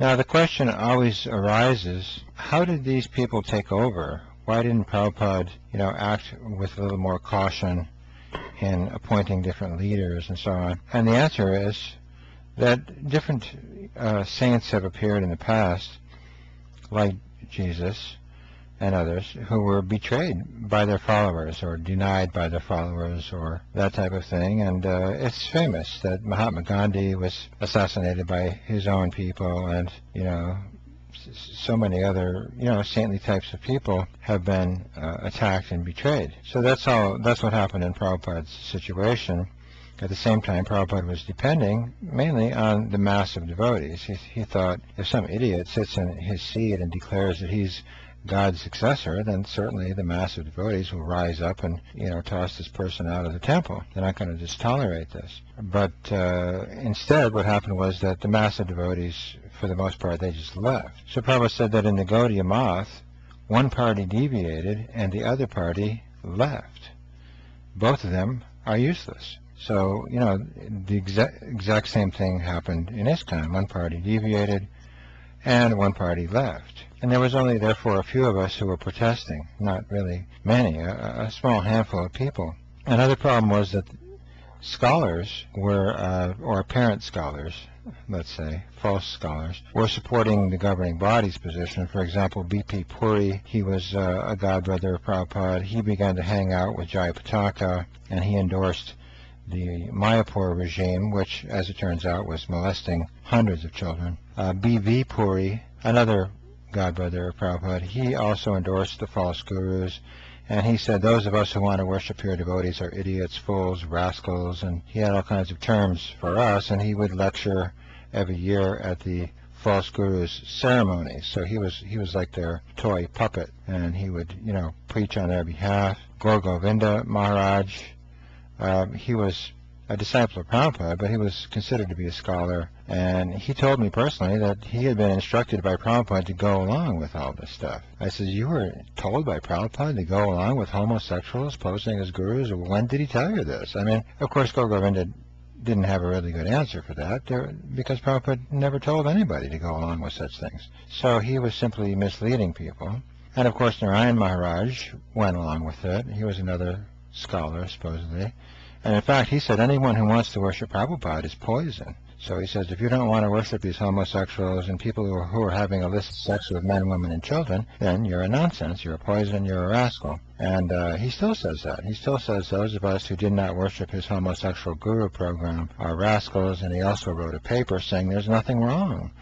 Now the question always arises, how did these people take over? Why didn't Prabhupada, act with a little more caution in appointing different leaders and so on? And the answer is that different saints have appeared in the past, like Jesus and others, who were betrayed by their followers or denied by their followers or that type of thing. And it's famous that Mahatma Gandhi was assassinated by his own people, and so many other saintly types of people have been attacked and betrayed. So that's what happened in Prabhupada's situation. At the same time, Prabhupada was depending mainly on the mass of devotees. He thought, if some idiot sits in his seat and declares that he's God's successor, then certainly the mass of devotees will rise up and toss this person out of the temple. They're not going to just tolerate this. But instead, what happened was that the mass of devotees, for the most part, they just left. So Prabhupada said that in the Gaudiya Math, one party deviated and the other party left. Both of them are useless. So the exact same thing happened in ISKCON. One party deviated and one party left. And there was only, therefore, a few of us who were protesting, not really many, a small handful of people. Another problem was that scholars were, or apparent scholars, let's say, false scholars, were supporting the governing body's position. For example, B.P. Puri, he was a godbrother of Prabhupada. He began to hang out with Jayapataka, and he endorsed the Mayapur regime, which, as it turns out, was molesting hundreds of children. B.V. Puri, another godbrother of Prabhupada, he also endorsed the false gurus, and he said those of us who want to worship pure devotees are idiots, fools, rascals, and he had all kinds of terms for us, and he would lecture every year at the false gurus' ceremonies. So he was like their toy puppet, and he would preach on their behalf. Gaur Govinda Maharaj, he was a disciple of Prabhupada, but he was considered to be a scholar, and he told me personally that he had been instructed by Prabhupada to go along with all this stuff. I said, you were told by Prabhupada to go along with homosexuals posing as gurus? When did he tell you this? I mean, of course, Gaur Govinda didn't have a really good answer for that, because Prabhupada never told anybody to go along with such things. So he was simply misleading people. And of course, Narayan Maharaj went along with it. He was another scholar, supposedly. And in fact, he said anyone who wants to worship Prabhupada is poison. So he says, if you don't want to worship these homosexuals and people who are having illicit sex with men, women, and children, then you're a nonsense, you're a poison, you're a rascal. And he still says that. He still says those of us who did not worship his homosexual guru program are rascals, and he also wrote a paper saying there's nothing wrong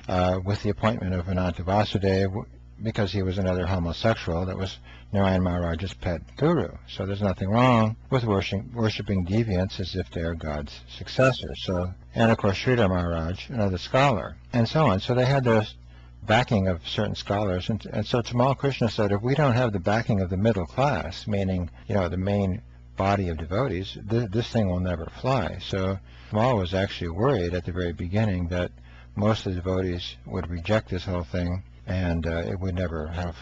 with the appointment of Ananta Vasudeva, because he was another homosexual that was Narayan Maharaj's pet guru. So there's nothing wrong with worshipping deviants as if they are God's successors. So, and of course Sridhar Maharaj, another scholar, and so on. So they had this backing of certain scholars, and so Tamal Krishna said, if we don't have the backing of the middle class, meaning the main body of devotees, this thing will never fly. So Tamal was actually worried at the very beginning that most of the devotees would reject this whole thing, and it would never have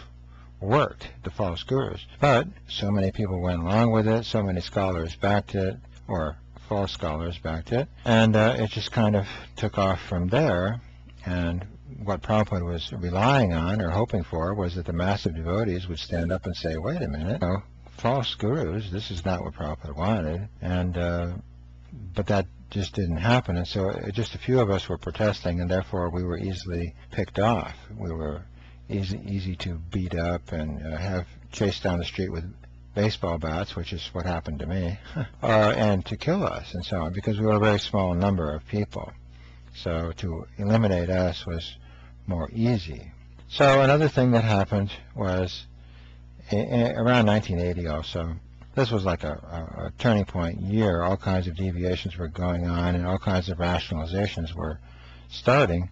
worked, the false gurus. But so many people went along with it, so many scholars backed it, or false scholars backed it, and it just kind of took off from there. And what Prabhupada was relying on or hoping for was that the massive devotees would stand up and say, wait a minute, false gurus, this is not what Prabhupada wanted. And but that just didn't happen, and so just a few of us were protesting, and therefore we were easily picked off. We were easy to beat up and have chased down the street with baseball bats, which is what happened to me, and to kill us and so on, because we were a very small number of people. So to eliminate us was more easy. So another thing that happened was around 1980 also. This was like a turning point year. All kinds of deviations were going on, and all kinds of rationalizations were starting.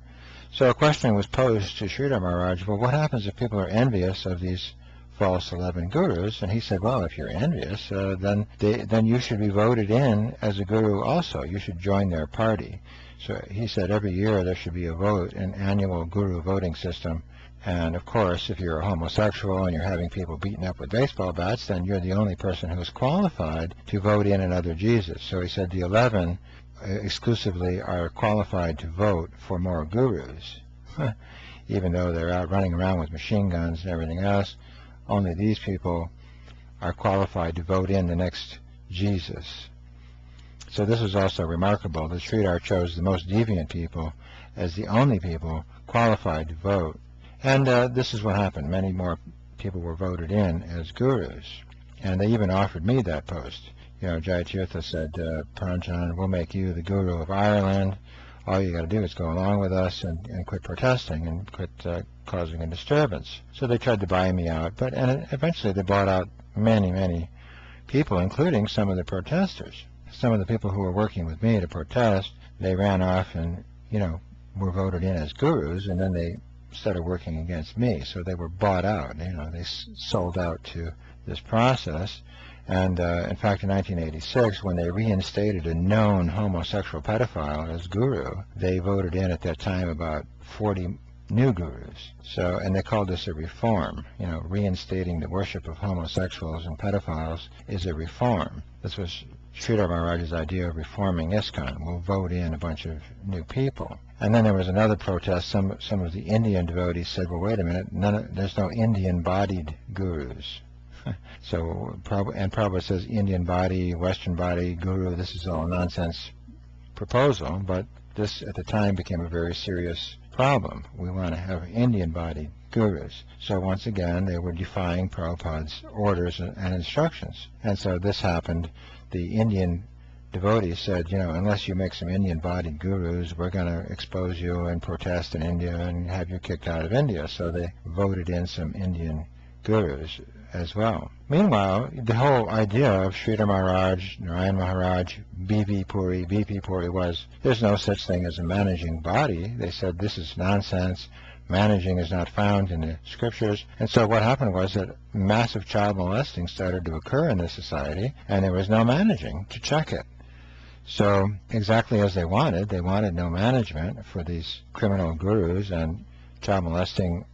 So a question was posed to Sridhar Maharaj, well, what happens if people are envious of these false 11 gurus? And he said, well, if you're envious, then you should be voted in as a guru also. You should join their party. So he said every year there should be a vote, an annual guru voting system. And of course, if you're a homosexual and you're having people beaten up with baseball bats, then you're the only person who is qualified to vote in another Jesus. So he said the 11 exclusively are qualified to vote for more gurus. even though they're out running around with machine guns and everything else. Only these people are qualified to vote in the next Jesus. So this was also remarkable. The Sridhar chose the most deviant people as the only people qualified to vote. And this is what happened. Many more people were voted in as gurus. And they even offered me that post. You know, Jayatirtha said, Pranjan, we'll make you the guru of Ireland. All you got to do is go along with us and quit protesting and quit causing a disturbance. So they tried to buy me out, and eventually they bought out many people, including some of the protesters. Some of the people who were working with me to protest, they ran off and, you know, were voted in as gurus, and then they started working against me. So they were bought out. You know, they sold out to this process. And in fact, in 1986, when they reinstated a known homosexual pedophile as guru, they voted in at that time about 40 new gurus. So, and they called this a reform. You know, reinstating the worship of homosexuals and pedophiles is a reform. This was Sridhar Maharaj's idea of reforming ISKCON. We'll vote in a bunch of new people. And then there was another protest. Some of the Indian devotees said, well, wait a minute, there's no Indian-bodied gurus. So, and Prabhupada says Indian body, Western body, guru, this is all a nonsense proposal, but this at the time became a very serious problem. We want to have Indian bodied gurus. So once again, they were defying Prabhupada's orders and instructions. And so this happened. The Indian devotees said, you know, unless you make some Indian bodied gurus, we're going to expose you and protest in India and have you kicked out of India. So they voted in some Indian gurus as well. Meanwhile, the whole idea of Sridhar Maharaj, Narayan Maharaj, B.P. Puri was, there's no such thing as a managing body. They said this is nonsense. Managing is not found in the scriptures. And so what happened was that massive child molesting started to occur in the society, and there was no managing to check it. So exactly as they wanted no management for these criminal gurus and child molesting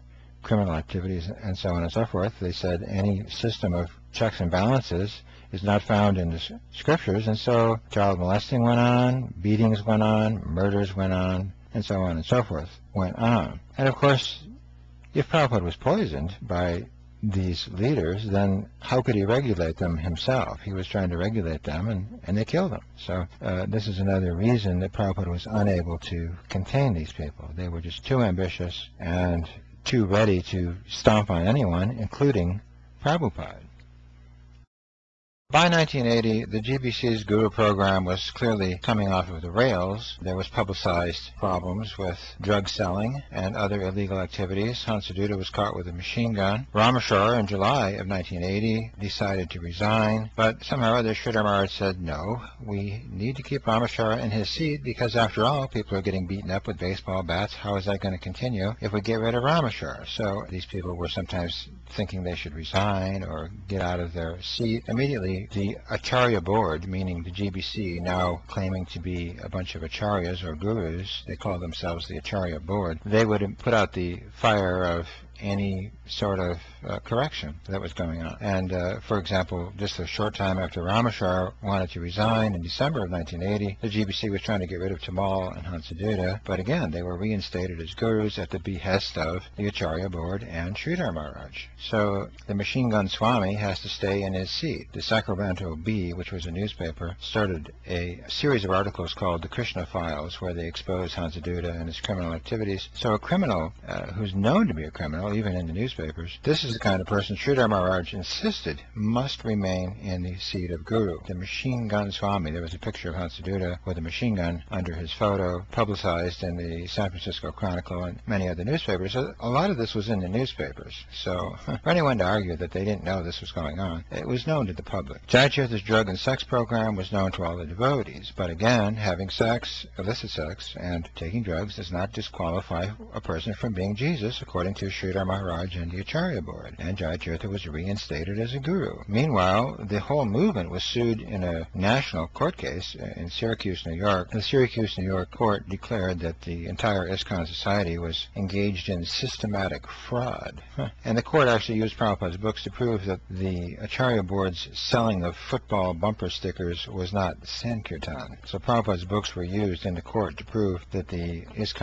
criminal activities and so on and so forth. They said any system of checks and balances is not found in the scriptures, and so child molesting went on, beatings went on, murders went on, and so on and so forth went on. And of course, if Prabhupada was poisoned by these leaders, then how could he regulate them himself? He was trying to regulate them, and they killed him. So this is another reason that Prabhupada was unable to contain these people. They were just too ambitious and too ready to stomp on anyone, including Prabhupada. By 1980, the GBC's Guru program was clearly coming off of the rails. There was publicized problems with drug selling and other illegal activities. Hansaduta was caught with a machine gun. Rameshwar, in July of 1980, decided to resign, but somehow or other Sridhar Maharaj said, no, we need to keep Rameshwar in his seat because, after all, people are getting beaten up with baseball bats. How is that going to continue if we get rid of Rameshwar? So these people were sometimes thinking they should resign or get out of their seat. Immediately, the Acharya board, meaning the GBC, now claiming to be a bunch of acharyas or gurus, they call themselves the Acharya board, they would put out the fire of any sort of correction that was going on. And for example, just a short time after Rameshwar wanted to resign in December of 1980, the GBC was trying to get rid of Tamal and Hansaduta, but again, they were reinstated as gurus at the behest of the Acharya board and Sridhar Maharaj. So the machine gun Swami has to stay in his seat. The Sacramento Bee, which was a newspaper, started a series of articles called the Krishna Files, where they exposed Hansaduta and his criminal activities. So a criminal who's known to be a criminal, even in the newspapers, this is the kind of person Sridhar Maharaj insisted must remain in the seat of Guru. The machine gun Swami, there was a picture of Hansaduta with a machine gun under his photo, publicized in the San Francisco Chronicle and many other newspapers. So a lot of this was in the newspapers. So for anyone to argue that they didn't know this was going on, it was known to the public. Jayatirtha's drug and sex program was known to all the devotees. But again, having sex, illicit sex, and taking drugs does not disqualify a person from being Jesus, according to Sridhar Maharaj and the Acharya board. And Jayatirtha was reinstated as a guru. Meanwhile, the whole movement was sued in a national court case in Syracuse, New York. The Syracuse, New York court declared that the entire ISKCON society was engaged in systematic fraud. And the court actually used Prabhupada's books to prove that the Acharya board's selling of football bumper stickers was not Sankirtan. So Prabhupada's books were used in the court to prove that the ISKCON